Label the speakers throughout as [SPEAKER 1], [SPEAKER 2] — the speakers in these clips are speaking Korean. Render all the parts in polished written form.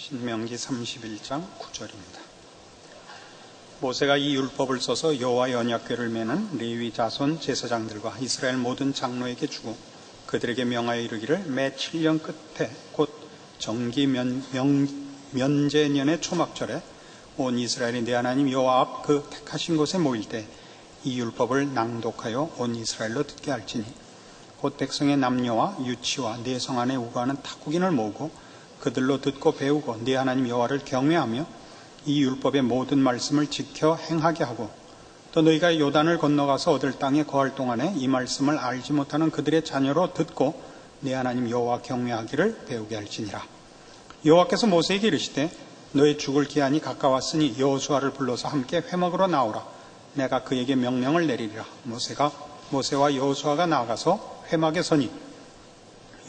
[SPEAKER 1] 신명기 31장 9절입니다. 모세가 이 율법을 써서 여호와의 언약궤를 매는 레위 자손 제사장들과 이스라엘 모든 장로에게 주고 그들에게 명하여 이르기를 매 7년 끝에 곧 정기 면제년의 초막절에 온 이스라엘이 내 하나님 여호와 앞 그 택하신 곳에 모일 때 이 율법을 낭독하여 온 이스라엘로 듣게 할지니 곧 백성의 남녀와 유치와 내 성 안에 우거하는 타국인을 모으고 그들로 듣고 배우고 네 하나님 여호와를 경외하며 이 율법의 모든 말씀을 지켜 행하게 하고 또 너희가 요단을 건너가서 얻을 땅에 거할 동안에 이 말씀을 알지 못하는 그들의 자녀로 듣고 네 하나님 여호와 경외하기를 배우게 할지니라. 여호와께서 모세에게 이르시되 너의 죽을 기한이 가까웠으니 여호수아를 불러서 함께 회막으로 나오라. 내가 그에게 명령을 내리리라. 모세와 여호수아가 나아가서 회막에 서니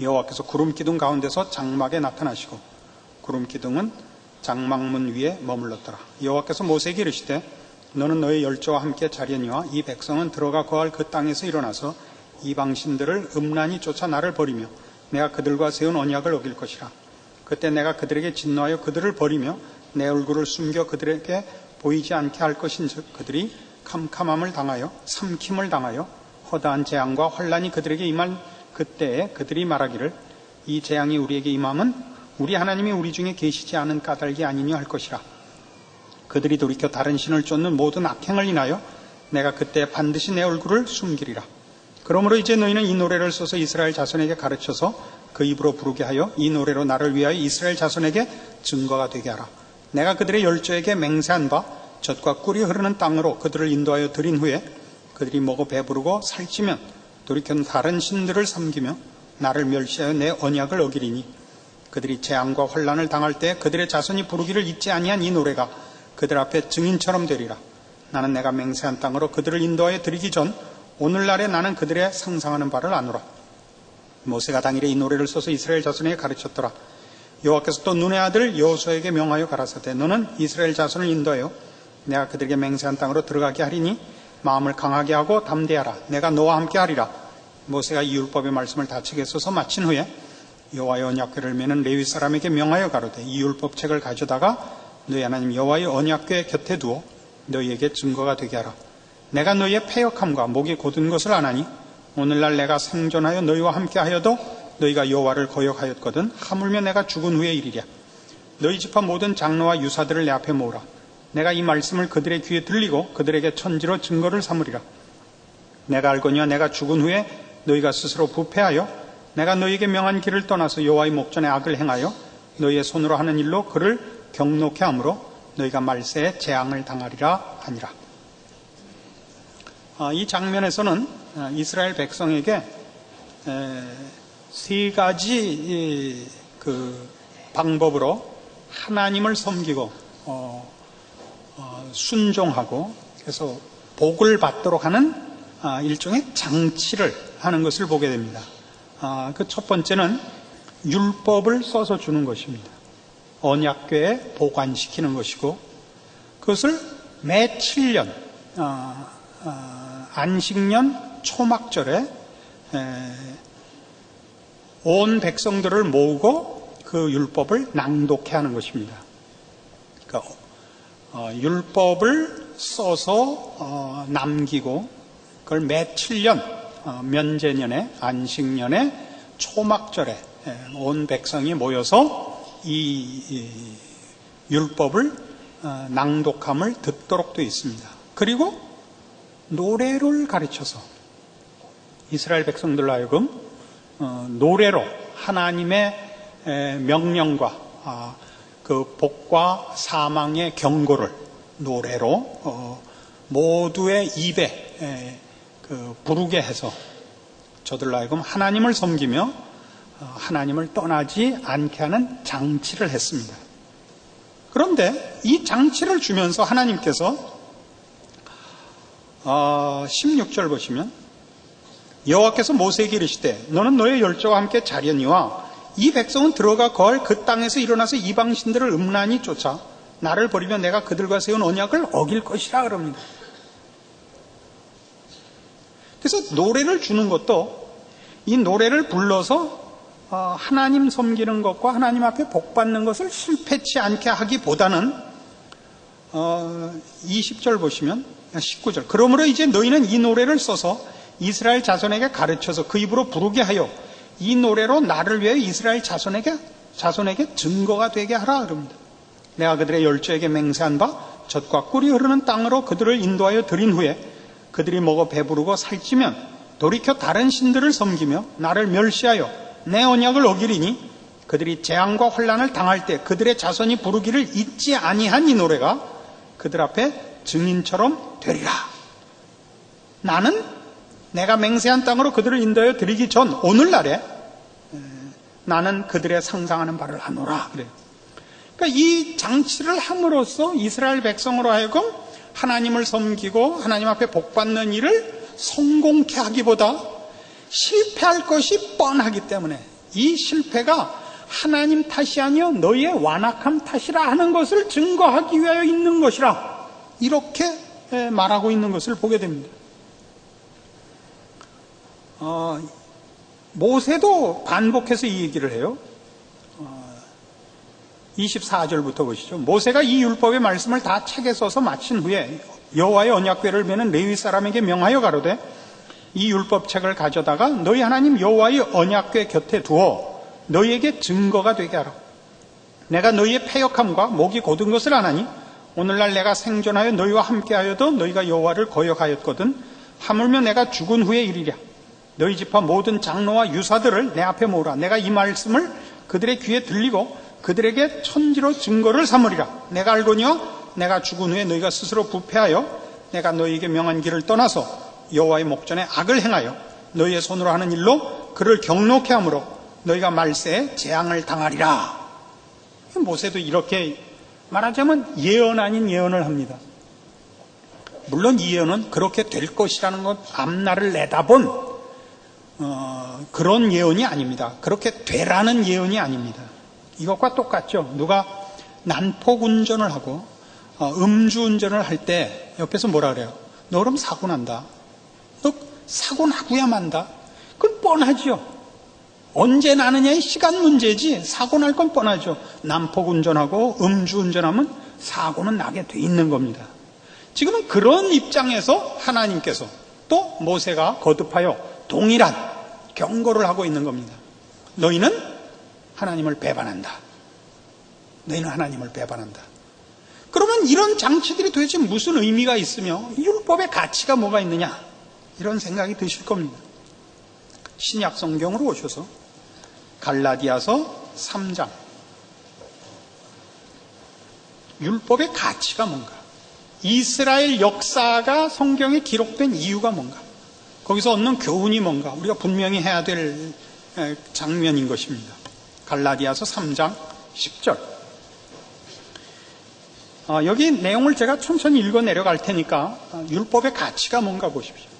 [SPEAKER 1] 여호와께서 구름 기둥 가운데서 장막에 나타나시고 구름 기둥은 장막문 위에 머물렀더라. 여호와께서 모세에게 이르시되 너는 너의 열조와 함께 자려니와 이 백성은 들어가 거할 그 땅에서 일어나서 이방신들을 음란히 쫓아 나를 버리며 내가 그들과 세운 언약을 어길 것이라. 그때 내가 그들에게 진노하여 그들을 버리며 내 얼굴을 숨겨 그들에게 보이지 않게 할 것인즉 그들이 캄캄함을 당하여 삼킴을 당하여 허다한 재앙과 환란이 그들에게 임할 그때에 그들이 말하기를 이 재앙이 우리에게 임함은 우리 하나님이 우리 중에 계시지 않은 까닭이 아니냐 할 것이라. 그들이 돌이켜 다른 신을 쫓는 모든 악행을 인하여 내가 그때 반드시 내 얼굴을 숨기리라. 그러므로 이제 너희는 이 노래를 써서 이스라엘 자손에게 가르쳐서 그 입으로 부르게 하여 이 노래로 나를 위하여 이스라엘 자손에게 증거가 되게 하라. 내가 그들의 열조에게 맹세한 바 젖과 꿀이 흐르는 땅으로 그들을 인도하여 들인 후에 그들이 먹어 배부르고 살찌면 돌이켜 다른 신들을 섬기며 나를 멸시하여 내 언약을 어기리니 그들이 재앙과 환란을 당할 때 그들의 자손이 부르기를 잊지 아니한 이 노래가 그들 앞에 증인처럼 되리라. 나는 내가 맹세한 땅으로 그들을 인도하여 들이기 전 오늘날에 나는 그들의 상상하는 바를 아노라. 모세가 당일에 이 노래를 써서 이스라엘 자손에게 가르쳤더라. 여호와께서 또 눈의 아들 여호수아에게 명하여 가라사대 너는 이스라엘 자손을 인도하여 내가 그들에게 맹세한 땅으로 들어가게 하리니 마음을 강하게 하고 담대하라. 내가 너와 함께 하리라. 모세가 이 율법의 말씀을 다 책에 써서 마친 후에 여호와의 언약궤를 매는 레위 사람에게 명하여 가로되 이 율법책을 가져다가 너희 하나님 여호와의 언약궤 곁에 두어 너희에게 증거가 되게 하라. 내가 너희의 패역함과 목이 곧은 것을 아나니 오늘날 내가 생존하여 너희와 함께 하여도 너희가 여호와를 거역하였거든 하물며 내가 죽은 후의 일이랴. 너희 집안 모든 장로와 유사들을 내 앞에 모으라. 내가 이 말씀을 그들의 귀에 들리고 그들에게 천지로 증거를 삼으리라. 내가 알거니와 내가 죽은 후에 너희가 스스로 부패하여 내가 너희에게 명한 길을 떠나서 여호와의 목전에 악을 행하여 너희의 손으로 하는 일로 그를 경노케 하므로 너희가 말세에 재앙을 당하리라 하니라. 이 장면에서는 이스라엘 백성에게 세 가지 그 방법으로 하나님을 섬기고 순종하고 그래서 복을 받도록 하는 일종의 장치를 하는 것을 보게 됩니다. 그 첫 번째는 율법을 써서 주는 것입니다. 언약궤에 보관시키는 것이고 그것을 매 7년 안식년 초막절에 온 백성들을 모으고 그 율법을 낭독해 하는 것입니다. 그러니까 율법을 써서 남기고 그걸 매 7년 면제년에 안식년에 초막절에 온 백성이 모여서 이 율법을 낭독함을 듣도록 되어 있습니다. 그리고 노래를 가르쳐서 이스라엘 백성들로 하여금 노래로 하나님의 명령과 그 복과 사망의 경고를 노래로 모두의 입에 부르게 해서 저들로 하여금 하나님을 섬기며 하나님을 떠나지 않게 하는 장치를 했습니다. 그런데 이 장치를 주면서 하나님께서 16절 보시면 여호와께서 모세에게 이르시되 너는 너의 열조와 함께 자려니와 이 백성은 들어가 거할 그 땅에서 일어나서 이방신들을 음란히 쫓아 나를 버리며 내가 그들과 세운 언약을 어길 것이라 그럽니다. 그래서 노래를 주는 것도 이 노래를 불러서 하나님 섬기는 것과 하나님 앞에 복 받는 것을 실패치 않게 하기보다는 20절 보시면 19절 그러므로 이제 너희는 이 노래를 써서 이스라엘 자손에게 가르쳐서 그 입으로 부르게 하여 이 노래로 나를 위해 이스라엘 자손에게 증거가 되게 하라 그럽니다. 내가 그들의 열조에게 맹세한 바 젖과 꿀이 흐르는 땅으로 그들을 인도하여 드린 후에 그들이 먹어 배부르고 살찌면 돌이켜 다른 신들을 섬기며 나를 멸시하여 내 언약을 어기리니 그들이 재앙과 환난을 당할 때 그들의 자손이 부르기를 잊지 아니한 이 노래가 그들 앞에 증인처럼 되리라. 나는 내가 맹세한 땅으로 그들을 인도하여 드리기 전 오늘날에 나는 그들의 상상하는 바를 하노라 그래요. 그러니까 이 장치를 함으로써 이스라엘 백성으로 하여금 하나님을 섬기고 하나님 앞에 복받는 일을 성공케 하기보다 실패할 것이 뻔하기 때문에 이 실패가 하나님 탓이 아니요 너희의 완악함 탓이라 하는 것을 증거하기 위하여 있는 것이라 이렇게 말하고 있는 것을 보게 됩니다. 모세도 반복해서 이 얘기를 해요. 24절부터 보시죠. 모세가 이 율법의 말씀을 다 책에 써서 마친 후에 여호와의 언약궤를 메는 레위 사람에게 명하여 가로되 이 율법책을 가져다가 너희 하나님 여호와의 언약궤 곁에 두어 너희에게 증거가 되게 하라. 내가 너희의 패역함과 목이 곧은 것을 아나니 오늘날 내가 생존하여 너희와 함께하여도 너희가 여호와를 거역하였거든 하물며 내가 죽은 후에 이르랴. 너희 지파 모든 장로와 유사들을 내 앞에 모으라. 내가 이 말씀을 그들의 귀에 들리고 그들에게 천지로 증거를 삼으리라. 내가 알거니와 내가 죽은 후에 너희가 스스로 부패하여 내가 너희에게 명한 길을 떠나서 여호와의 목전에 악을 행하여 너희의 손으로 하는 일로 그를 경록케 하므로 너희가 말세에 재앙을 당하리라. 모세도 이렇게 말하자면 예언 아닌 예언을 합니다. 물론 이 예언은 그렇게 될 것이라는 것 앞날을 내다본 그런 예언이 아닙니다. 그렇게 되라는 예언이 아닙니다. 이것과 똑같죠. 누가 난폭 운전을 하고 음주 운전을 할 때 옆에서 뭐라 그래요? 너 그럼 사고 난다. 너 사고 나고야 만다. 그건 뻔하죠. 언제 나느냐의 시간 문제지 사고 날 건 뻔하죠. 난폭 운전하고 음주 운전하면 사고는 나게 돼 있는 겁니다. 지금은 그런 입장에서 하나님께서 또 모세가 거듭하여 동일한 경고를 하고 있는 겁니다. 너희는 하나님을 배반한다. 너희는 하나님을 배반한다. 그러면 이런 장치들이 도대체 무슨 의미가 있으며 율법의 가치가 뭐가 있느냐 이런 생각이 드실 겁니다. 신약 성경으로 오셔서 갈라디아서 3장 율법의 가치가 뭔가 이스라엘 역사가 성경에 기록된 이유가 뭔가 거기서 얻는 교훈이 뭔가 우리가 분명히 해야 될 장면인 것입니다. 갈라디아서 3장 10절 여기 내용을 제가 천천히 읽어 내려갈 테니까 율법의 가치가 뭔가 보십시오.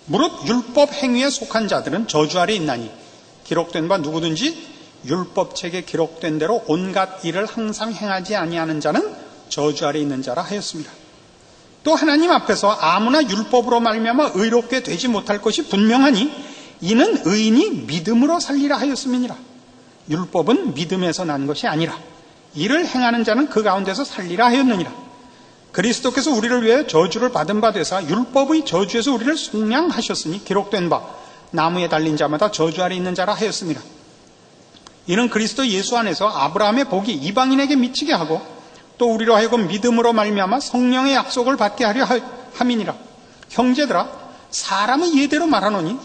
[SPEAKER 1] 무릇 율법 행위에 속한 자들은 저주 아래 있나니 기록된 바 누구든지 율법책에 기록된 대로 온갖 일을 항상 행하지 아니하는 자는 저주 아래 있는 자라 하였습니다. 또 하나님 앞에서 아무나 율법으로 말미암아 의롭게 되지 못할 것이 분명하니 이는 의인이 믿음으로 살리라 하였음이니라. 율법은 믿음에서 난 것이 아니라 이를 행하는 자는 그 가운데서 살리라 하였느니라. 그리스도께서 우리를 위해 저주를 받은 바 되사 율법의 저주에서 우리를 속량하셨으니 기록된 바 나무에 달린 자마다 저주 아래 있는 자라 하였습니다. 이는 그리스도 예수 안에서 아브라함의 복이 이방인에게 미치게 하고 또 우리로 하여금 믿음으로 말미암아 성령의 약속을 받게 하려 함이니라. 형제들아 사람의 예대로 말하노니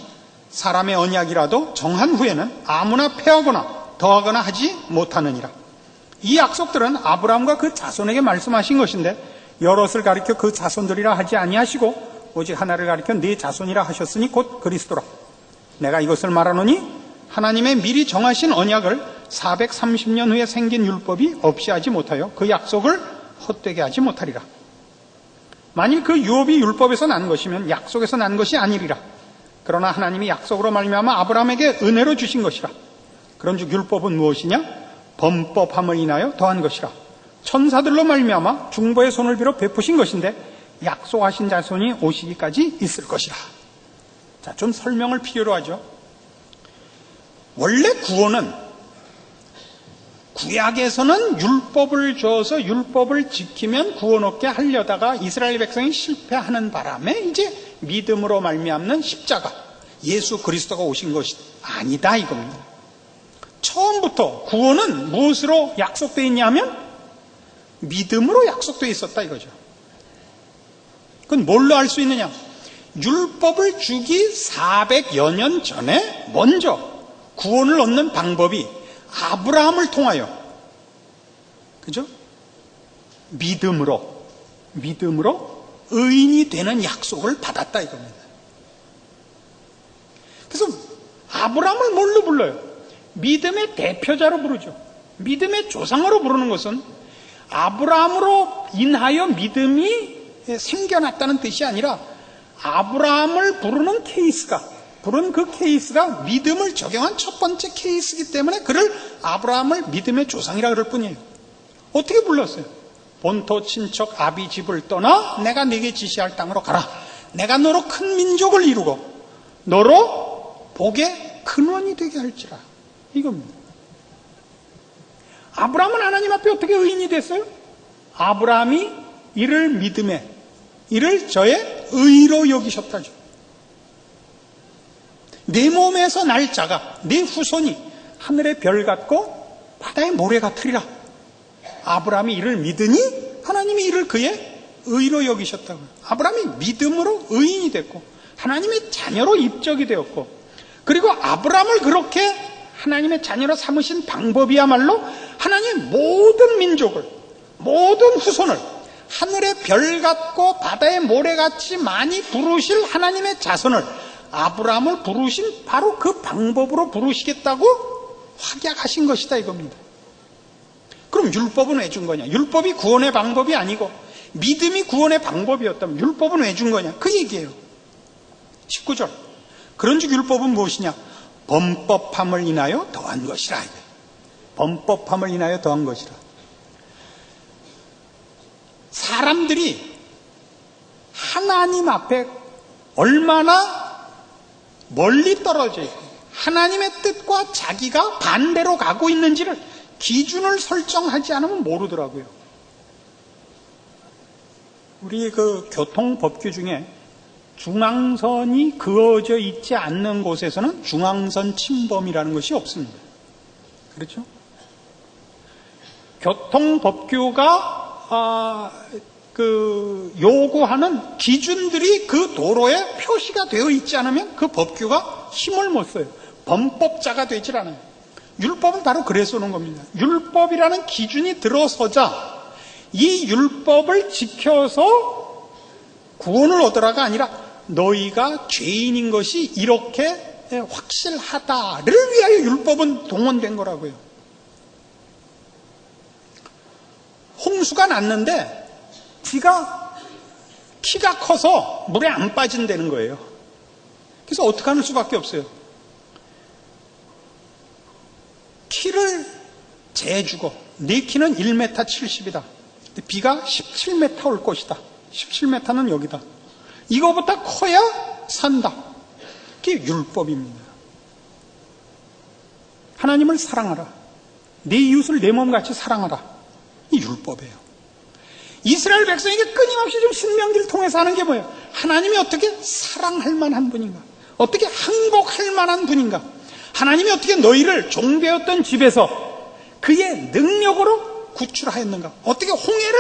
[SPEAKER 1] 사람의 언약이라도 정한 후에는 아무나 폐하거나 더하거나 하지 못하느니라. 이 약속들은 아브라함과 그 자손에게 말씀하신 것인데 여럿을 가리켜 그 자손들이라 하지 아니하시고 오직 하나를 가리켜 네 자손이라 하셨으니 곧 그리스도라. 내가 이것을 말하노니 하나님의 미리 정하신 언약을 430년 후에 생긴 율법이 없이 하지 못하여 그 약속을 헛되게 하지 못하리라. 만일 그 유업이 율법에서 난 것이면 약속에서 난 것이 아니리라. 그러나 하나님이 약속으로 말미암아 아브라함에게 은혜로 주신 것이라. 그런즉 율법은 무엇이냐? 범법함을 인하여 더한 것이라. 천사들로 말미암아 중보의 손을 빌어 베푸신 것인데 약속하신 자손이 오시기까지 있을 것이라. 자, 좀 설명을 필요로 하죠. 원래 구원은 구약에서는 율법을 줘서 율법을 지키면 구원 얻게 하려다가 이스라엘 백성이 실패하는 바람에 이제 믿음으로 말미암는 십자가, 예수 그리스도가 오신 것이 아니다 이겁니다. 처음부터 구원은 무엇으로 약속되어 있냐면 믿음으로 약속되어 있었다 이거죠. 그건 뭘로 알 수 있느냐? 율법을 주기 400여 년 전에 먼저 구원을 얻는 방법이 아브라함을 통하여, 그죠? 믿음으로 의인이 되는 약속을 받았다 이겁니다. 그래서 아브라함을 뭘로 불러요? 믿음의 대표자로 부르죠. 믿음의 조상으로 부르는 것은 아브라함으로 인하여 믿음이 생겨났다는 뜻이 아니라 아브라함을 부르는 그 케이스가 믿음을 적용한 첫 번째 케이스이기 때문에 그를 아브라함을 믿음의 조상이라 그럴 뿐이에요. 어떻게 불렀어요? 본토 친척 아비 집을 떠나 내가 네게 지시할 땅으로 가라. 내가 너로 큰 민족을 이루고 너로 복의 근원이 되게 할지라. 이겁니다. 아브라함은 하나님 앞에 어떻게 의인이 됐어요? 아브라함이 이를 믿음에, 이를 저의 의로 여기셨다죠. 내 몸에서 날 자가, 내 후손이 하늘의 별 같고 바다의 모래 같으리라. 아브라함이 이를 믿으니 하나님이 이를 그의 의로 여기셨다고요. 아브라함이 믿음으로 의인이 됐고 하나님의 자녀로 입적이 되었고, 그리고 아브라함을 그렇게 하나님의 자녀로 삼으신 방법이야말로 하나님의 모든 민족을, 모든 후손을 하늘의 별 같고 바다의 모래같이 많이 부르실 하나님의 자손을, 아브라함을 부르신 바로 그 방법으로 부르시겠다고 확약하신 것이다 이겁니다. 그럼 율법은 왜 준 거냐? 율법이 구원의 방법이 아니고 믿음이 구원의 방법이었다면 율법은 왜 준 거냐? 그 얘기예요. 19절. 그런즉 율법은 무엇이냐? 범법함을 인하여 더한 것이라. 범법함을 인하여 더한 것이라. 사람들이 하나님 앞에 얼마나 멀리 떨어져 있고 하나님의 뜻과 자기가 반대로 가고 있는지를 기준을 설정하지 않으면 모르더라고요. 우리 그 교통법규 중에 중앙선이 그어져 있지 않는 곳에서는 중앙선 침범이라는 것이 없습니다. 그렇죠? 교통법규가 요구하는 기준들이 그 도로에 표시가 되어 있지 않으면 그 법규가 힘을 못 써요. 범법자가 되질 않아요. 율법은 바로 그래서 오는 겁니다. 율법이라는 기준이 들어서자 이 율법을 지켜서 구원을 얻으라가 아니라 너희가 죄인인 것이 이렇게 확실하다를 위하여 율법은 동원된 거라고요. 홍수가 났는데 키가 커서 물에 안 빠진다는 거예요. 그래서 어떻게 하는 수밖에 없어요. 키를 재주고 네 키는 1m 70이다. 비가 17m 올 것이다. 17m는 여기다. 이거보다 커야 산다. 그게 율법입니다. 하나님을 사랑하라. 네 이웃을 내 몸같이 사랑하라. 이 율법이에요. 이스라엘 백성에게 끊임없이 좀 신명기를 통해서 하는 게 뭐예요? 하나님이 어떻게 사랑할 만한 분인가? 어떻게 항복할 만한 분인가? 하나님이 어떻게 너희를 종되었던 집에서 그의 능력으로 구출하였는가? 어떻게 홍해를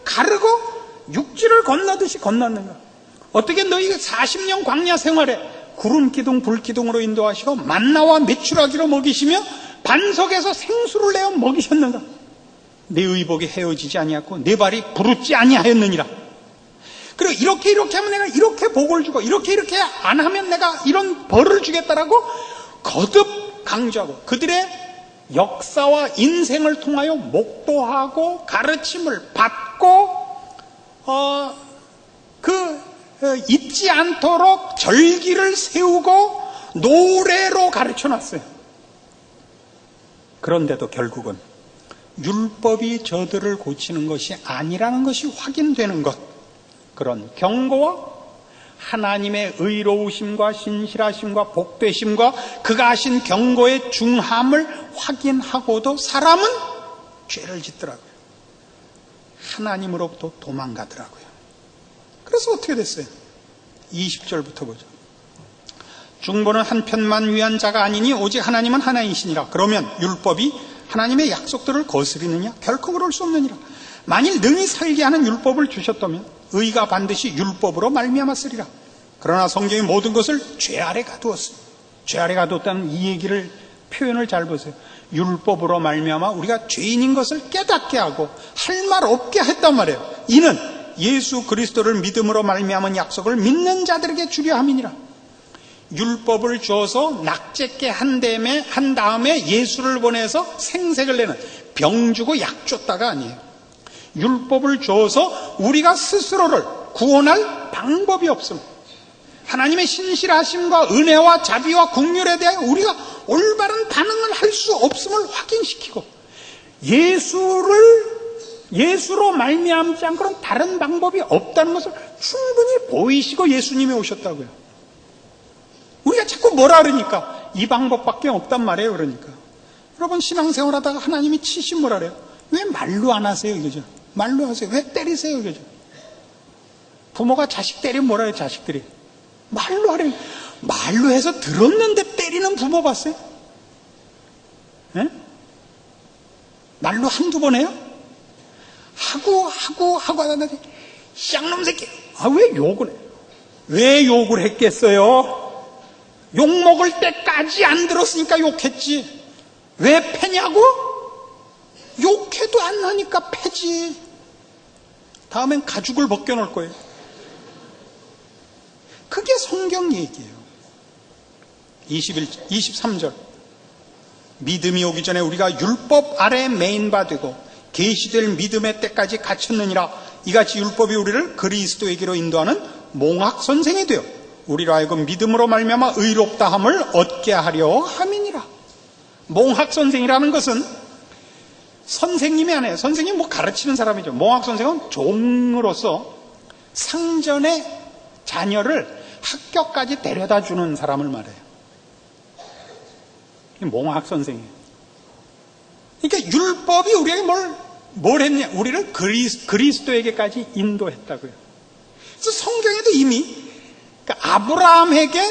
[SPEAKER 1] 가르고 육지를 건너듯이 건넜는가? 어떻게 너희가 40년 광야 생활에 구름기둥 불기둥으로 인도하시고 만나와 메추라기로 먹이시며 반석에서 생수를 내어 먹이셨는가? 내 의복이 헤어지지 아니하고 내 발이 부르지 아니하였느니라. 그리고 이렇게 하면 내가 이렇게 복을 주고 이렇게 안 하면 내가 이런 벌을 주겠다라고 거듭 강조하고 그들의 역사와 인생을 통하여 목도하고 가르침을 받고 잊지 않도록 절기를 세우고 노래로 가르쳐놨어요. 그런데도 결국은 율법이 저들을 고치는 것이 아니라는 것이 확인되는 것, 그런 경고와 하나님의 의로우심과 신실하심과 복되심과 그가 하신 경고의 중함을 확인하고도 사람은 죄를 짓더라고요. 하나님으로부터 도망가더라고요. 그래서 어떻게 됐어요? 20절부터 보죠. 중보는 한편만 위한 자가 아니니 오직 하나님은 하나이시니라. 그러면 율법이 하나님의 약속들을 거스리느냐? 결코 그럴 수 없느니라. 만일 능히 살게 하는 율법을 주셨다면 의가 반드시 율법으로 말미암았으리라. 그러나 성경이 모든 것을 죄 아래 가두었습니다. 죄 아래 가두었다는 이 얘기를 표현을 잘 보세요. 율법으로 말미암아 우리가 죄인인 것을 깨닫게 하고 할 말 없게 했단 말이에요. 이는 예수 그리스도를 믿음으로 말미암은 약속을 믿는 자들에게 주려 함이니라. 율법을 주어서 낙제케 한 다음에 예수를 보내서 생색을 내는, 병 주고 약 줬다가 아니에요. 율법을 주어서 우리가 스스로를 구원할 방법이 없습니다. 하나님의 신실하심과 은혜와 자비와 긍휼에 대해 우리가 올바른 반응을 할 수 없음을 확인시키고, 예수로 말미암지 않고는 다른 방법이 없다는 것을 충분히 보이시고 예수님이 오셨다고요. 우리가 자꾸 뭐라 그러니까 이 방법밖에 없단 말이에요. 그러니까 여러분, 신앙생활 하다가 하나님이 치신 뭐라 그래요? 왜 말로 안 하세요? 이거죠. 말로 하세요. 왜 때리세요? 이거죠. 부모가 자식 때리면 뭐라 해요? 자식들이 말로 하래요. 말로 해서 들었는데 때리는 부모 봤어요? 네? 말로 한두 번 해요? 하고 하다가 쌍놈 새끼, 왜 욕을 해요? 왜 욕을 했겠어요? 욕 먹을 때까지 안 들었으니까 욕했지. 왜 패냐고? 욕해도 안 하니까 패지. 다음엔 가죽을 벗겨놓을 거예요. 그게 성경 얘기예요. 23절. 믿음이 오기 전에 우리가 율법 아래 매인 바 되고 계시될 믿음의 때까지 갇혔느니라. 이같이 율법이 우리를 그리스도에게로 인도하는 몽학 선생이 되어 우리로 하여금 믿음으로 말미암아 의롭다함을 얻게 하려 함이니라. 몽학 선생이라는 것은 선생님이 아니에요. 선생님 가르치는 사람이죠. 몽학 선생은 종으로서 상전의 자녀를 학교까지 데려다 주는 사람을 말해요. 몽학 선생이에요. 그러니까 율법이 우리에게 뭘 했냐? 우리를 그리스도에게까지 인도했다고요. 그래서 성경에도 이미 아브라함에게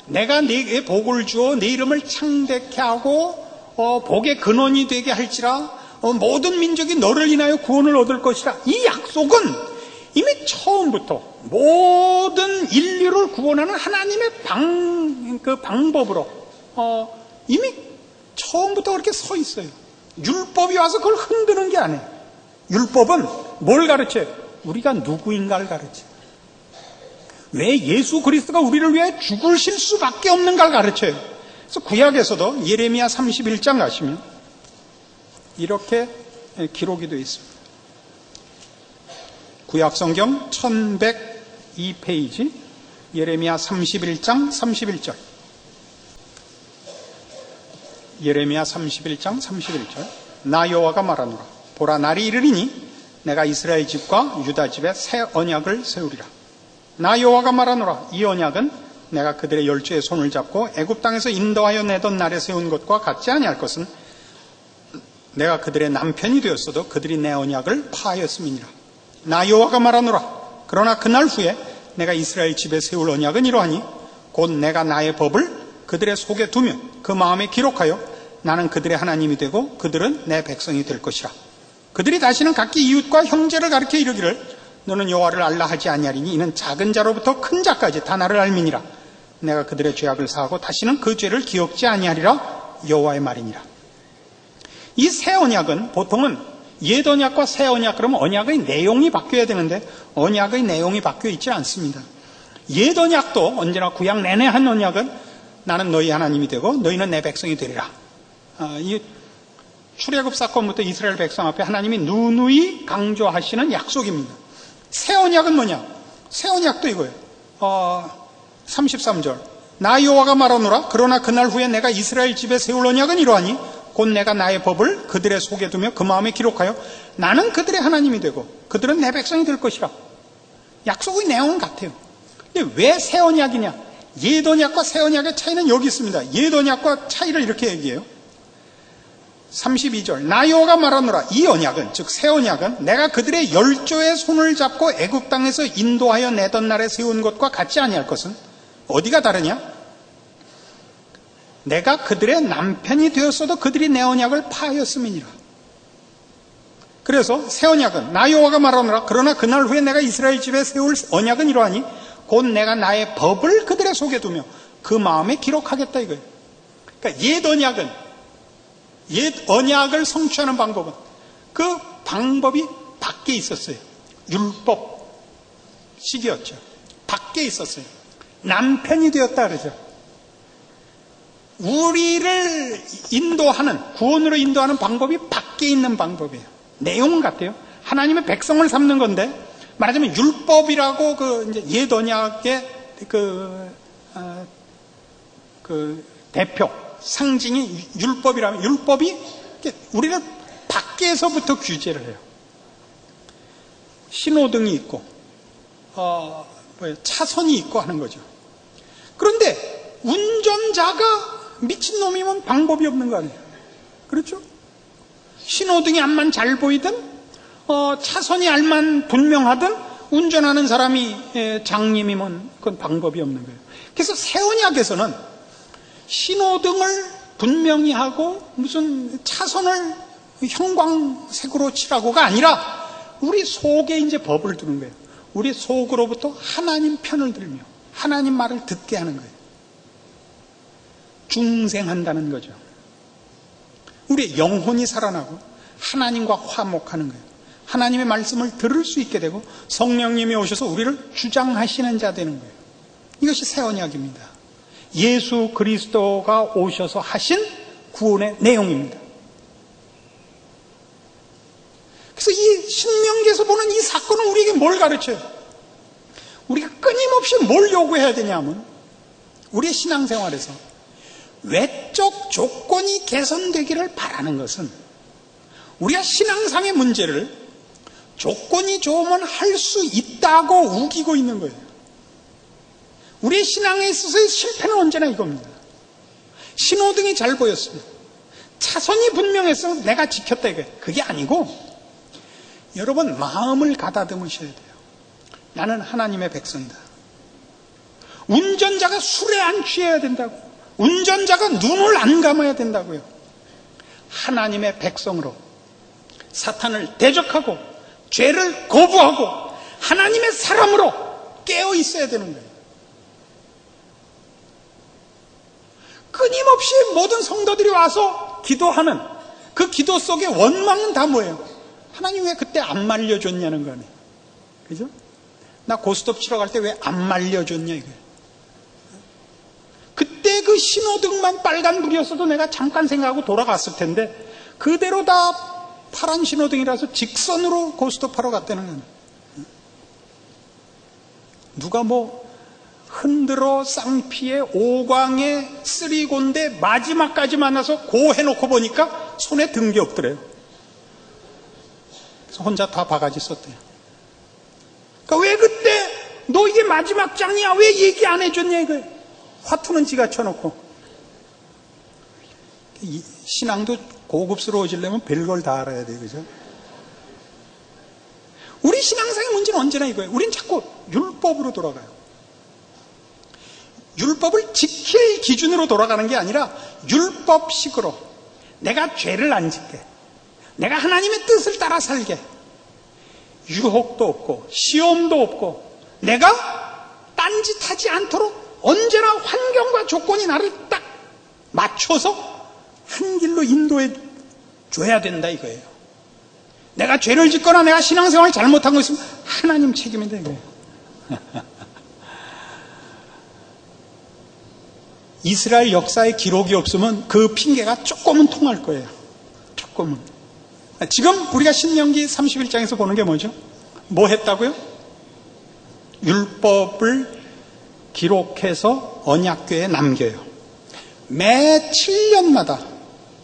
[SPEAKER 1] 내가 네게 복을 주어 네 이름을 창대케 하고 복의 근원이 되게 할지라 모든 민족이 너를 인하여 구원을 얻을 것이라. 이 약속은 이미 처음부터 모든 인류를 구원하는 하나님의 방법으로 이미 처음부터 그렇게 서 있어요. 율법이 와서 그걸 흔드는 게 아니에요. 율법은 뭘 가르쳐요? 우리가 누구인가를 가르쳐요. 왜 예수 그리스도가 우리를 위해 죽으실 수밖에 없는가를 가르쳐요. 그래서 구약에서도 예레미야 31장 가시면 이렇게 기록이 되어 있습니다. 구약 성경 1102페이지 예레미야 31장 31절. 예레미야 31장 31절. 나 여호와가 말하노라. 보라, 날이 이르리니 내가 이스라엘 집과 유다 집에 새 언약을 세우리라. 나 여호와가 말하노라. 이 언약은 내가 그들의 열조의 손을 잡고 애굽 땅에서 인도하여 내던 날에 세운 것과 같지 아니할 것은 내가 그들의 남편이 되었어도 그들이 내 언약을 파하였음이니라. 나 여호와가 말하노라. 그러나 그날 후에 내가 이스라엘 집에 세울 언약은 이러하니 곧 내가 나의 법을 그들의 속에 두며 그 마음에 기록하여 나는 그들의 하나님이 되고 그들은 내 백성이 될 것이라. 그들이 다시는 각기 이웃과 형제를 가리켜 이르기를 너는 여호와를 알라 하지 아니하리니 이는 작은 자로부터 큰 자까지 다 나를 알미니라. 내가 그들의 죄악을 사하고 다시는 그 죄를 기억지 아니하리라. 여호와의 말이니라. 이 새 언약은 보통은 옛 언약과 새 언약, 그러면 언약의 내용이 바뀌어야 되는데 언약의 내용이 바뀌어 있지 않습니다. 옛 언약도 언제나 구약 내내 한 언약은 나는 너희 하나님이 되고 너희는 내 백성이 되리라. 이 출애굽 사건부터 이스라엘 백성 앞에 하나님이 누누이 강조하시는 약속입니다. 새 언약은 뭐냐? 새 언약도 이거예요. 33절. 나 여호와가 말하노라. 그러나 그날 후에 내가 이스라엘 집에 세울 언약은 이러하니 곧 내가 나의 법을 그들의 속에 두며 그 마음에 기록하여 나는 그들의 하나님이 되고 그들은 내 백성이 될 것이라. 약속의 내용은 같아요. 근데 왜 새 언약이냐? 옛 언약과 새 언약의 차이는 여기 있습니다. 옛 언약과 차이를 이렇게 얘기해요. 32절 나 여호와가 말하노라 이 언약은 즉 새 언약은 내가 그들의 열조의 손을 잡고 애굽 땅에서 인도하여 내던 날에 세운 것과 같지 아니할 것은 어디가 다르냐? 내가 그들의 남편이 되었어도 그들이 내 언약을 파하였음이니라. 그래서 새 언약은 나 여호와가 말하노라 그러나 그날 후에 내가 이스라엘 집에 세울 언약은 이러하니 곧 내가 나의 법을 그들의 속에 두며 그 마음에 기록하겠다 이거예요. 그러니까 옛 언약을 성취하는 방법은 그 방법이 밖에 있었어요. 율법식이었죠. 밖에 있었어요. 남편이 되었다 그러죠. 우리를 인도하는, 구원으로 인도하는 방법이 밖에 있는 방법이에요. 내용 같아요. 하나님의 백성을 삼는 건데, 말하자면 율법이라고 이제 옛 언약의 대표, 상징이 율법이라면, 율법이 우리를 밖에서부터 규제를 해요. 신호등이 있고, 차선이 있고 하는 거죠. 그런데 운전자가 미친놈이면 방법이 없는 거 아니에요. 그렇죠? 신호등이 암만 잘 보이든 차선이 알만 분명하든 운전하는 사람이 장님이면 그건 방법이 없는 거예요. 그래서 새 언약에서는 신호등을 분명히 하고 무슨 차선을 형광색으로 칠하고가 아니라 우리 속에 이제 법을 두는 거예요. 우리 속으로부터 하나님 편을 들며 하나님 말을 듣게 하는 거예요. 중생한다는 거죠. 우리의 영혼이 살아나고 하나님과 화목하는 거예요. 하나님의 말씀을 들을 수 있게 되고 성령님이 오셔서 우리를 주장하시는 자 되는 거예요. 이것이 새 언약입니다. 예수 그리스도가 오셔서 하신 구원의 내용입니다. 그래서 이 신명기에서 보는 이 사건은 우리에게 뭘 가르쳐요? 우리가 끊임없이 뭘 요구해야 되냐면 우리의 신앙생활에서 외적 조건이 개선되기를 바라는 것은 우리가 신앙상의 문제를 조건이 좋으면 할 수 있다고 우기고 있는 거예요. 우리의 신앙에 있어서의 실패는 언제나 이겁니다. 신호등이 잘 보였으면 차선이 분명해서 내가 지켰다 이거예요. 그게 아니고 여러분 마음을 가다듬으셔야 돼요. 나는 하나님의 백성이다. 운전자가 술에 안 취해야 된다고. 운전자가 눈을 안 감아야 된다고요. 하나님의 백성으로 사탄을 대적하고 죄를 거부하고 하나님의 사람으로 깨어 있어야 되는 거예요. 끊임없이 모든 성도들이 와서 기도하는 그 기도 속의 원망은 다 뭐예요? 하나님 왜 그때 안 말려줬냐는 거네. 그죠? 나 고스톱 치러 갈 때 왜 안 말려줬냐 이거예요. 그때 그 신호등만 빨간불이었어도 내가 잠깐 생각하고 돌아갔을 텐데 그대로 다 파란 신호등이라서 직선으로 고스톱 하러 갔다는 거예요. 누가 뭐 흔들어 쌍피에 오광에 쓰리곤데 마지막까지 만나서 고 해놓고 보니까 손에 든 게 없더래요. 그래서 혼자 다 바가지 썼대요. 그러니까 왜 그때 너 이게 마지막 장이야 왜 얘기 안 해줬냐 이거예요. 화투는 지가 쳐놓고. 신앙도 고급스러워지려면 별걸 다 알아야 돼요. 그죠? 우리 신앙상의 문제는 언제나 이거예요. 우린 자꾸 율법으로 돌아가요. 율법을 지킬 기준으로 돌아가는 게 아니라 율법식으로 내가 죄를 안 짓게, 내가 하나님의 뜻을 따라 살게, 유혹도 없고 시험도 없고 내가 딴짓하지 않도록 언제나 환경과 조건이 나를 딱 맞춰서 한 길로 인도해 줘야 된다 이거예요. 내가 죄를 짓거나 내가 신앙생활을 잘못한 거 있으면 하나님 책임인다 이거예요. 이스라엘 역사에 기록이 없으면 그 핑계가 조금은 통할 거예요. 조금은. 지금 우리가 신명기 31장에서 보는 게 뭐죠? 뭐 했다고요? 율법을 기록해서 언약궤에 남겨요. 매 7년마다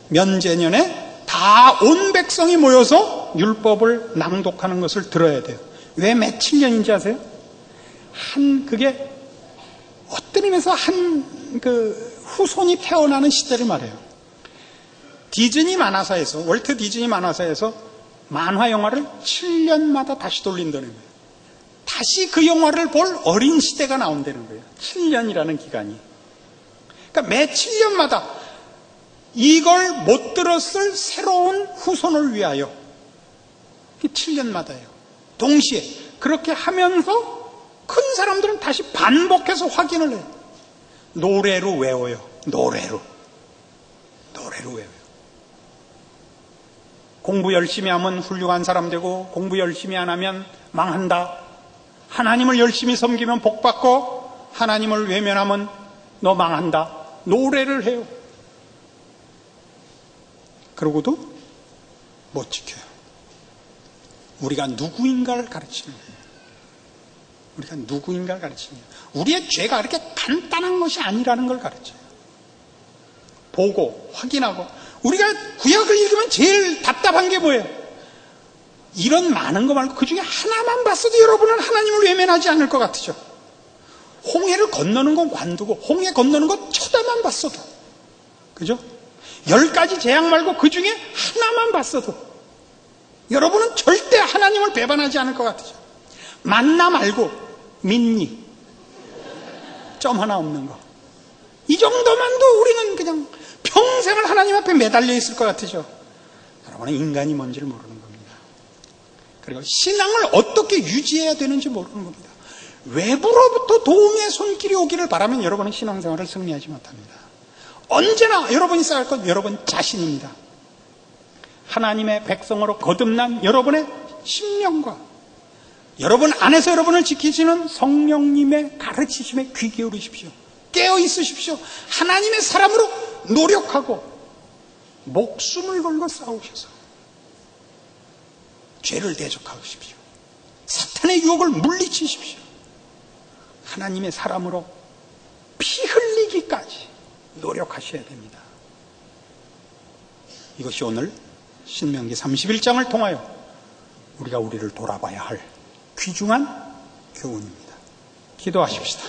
[SPEAKER 1] 면제년에 다 온 백성이 모여서 율법을 낭독하는 것을 들어야 돼요. 왜 매 7년인지 아세요? 그게 어떤 의미에서 후손이 태어나는 시대를 말해요. 디즈니 만화사에서, 월트 디즈니 만화사에서 만화 영화를 7년마다 다시 돌린다는 거예요. 다시 그 영화를 볼 어린 시대가 나온다는 거예요. 7년이라는 기간이. 그러니까 매 7년마다 이걸 못 들었을 새로운 후손을 위하여 7년마다예요. 동시에 그렇게 하면서 큰 사람들은 다시 반복해서 확인을 해요. 노래로 외워요. 노래로 외워요. 공부 열심히 하면 훌륭한 사람 되고, 공부 열심히 안 하면 망한다. 하나님을 열심히 섬기면 복받고, 하나님을 외면하면 너 망한다. 노래를 해요. 그러고도 못 지켜요. 우리가 누구인가를 가르치는 거예요. 우리가 누구인가를 가르치는 거예요. 우리의 죄가 그렇게 간단한 것이 아니라는 걸 가르쳐요. 보고 확인하고. 우리가 구약을 읽으면 제일 답답한 게 뭐예요? 이런 많은 거 말고 그 중에 하나만 봤어도 여러분은 하나님을 외면하지 않을 것 같으죠. 홍해를 건너는 건 관두고 홍해 건너는 건 쳐다만 봤어도, 그죠? 10가지 재앙 말고 그 중에 하나만 봤어도 여러분은 절대 하나님을 배반하지 않을 것 같으죠. 만나 말고 믿니? 점 하나 없는 거. 이 정도만도 우리는 그냥 평생을 하나님 앞에 매달려 있을 것 같으죠. 여러분은 인간이 뭔지를 모르는 겁니다. 그리고 신앙을 어떻게 유지해야 되는지 모르는 겁니다. 외부로부터 도움의 손길이 오기를 바라면 여러분은 신앙생활을 승리하지 못합니다. 언제나 여러분이 쌓을 건 여러분 자신입니다. 하나님의 백성으로 거듭난 여러분의 심령과 여러분 안에서 여러분을 지키시는 성령님의 가르치심에 귀 기울이십시오. 깨어 있으십시오. 하나님의 사람으로 노력하고 목숨을 걸고 싸우셔서 죄를 대적하십시오. 사탄의 유혹을 물리치십시오. 하나님의 사람으로 피 흘리기까지 노력하셔야 됩니다. 이것이 오늘 신명기 31장을 통하여 우리가 우리를 돌아봐야 할 귀중한 교훈입니다. 기도하십시다.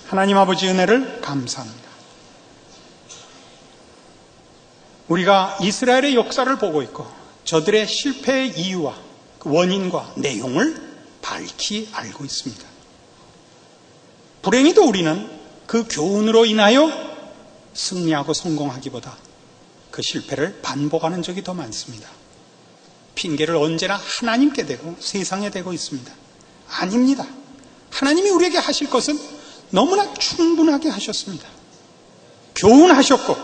[SPEAKER 1] 하나님 아버지 은혜를 감사합니다. 우리가 이스라엘의 역사를 보고 있고 저들의 실패의 이유와 그 원인과 내용을 밝히 알고 있습니다. 불행히도 우리는 그 교훈으로 인하여 승리하고 성공하기보다 그 실패를 반복하는 적이 더 많습니다. 핑계를 언제나 하나님께 대고 세상에 대고 있습니다. 아닙니다. 하나님이 우리에게 하실 것은 너무나 충분하게 하셨습니다. 교훈하셨고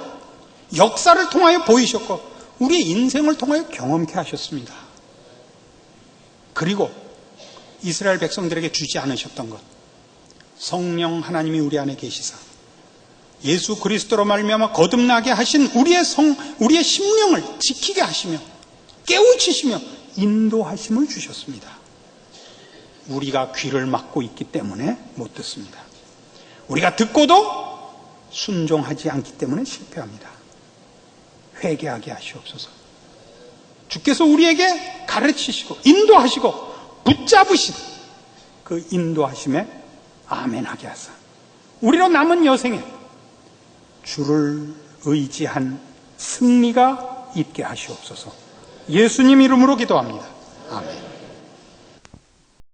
[SPEAKER 1] 역사를 통하여 보이셨고 우리의 인생을 통하여 경험케 하셨습니다. 그리고 이스라엘 백성들에게 주지 않으셨던 것, 성령 하나님이 우리 안에 계시사 예수 그리스도로 말미암아 거듭나게 하신 우리의 심령을 지키게 하시며 깨우치시며 인도하심을 주셨습니다. 우리가 귀를 막고 있기 때문에 못 듣습니다. 우리가 듣고도 순종하지 않기 때문에 실패합니다. 회개하게 하시옵소서. 주께서 우리에게 가르치시고 인도하시고 붙잡으신 그 인도하심에 아멘하게 하사 우리로 남은 여생에 주를 의지한 승리가 있게 하시옵소서. 예수님 이름으로 기도합니다. 아멘.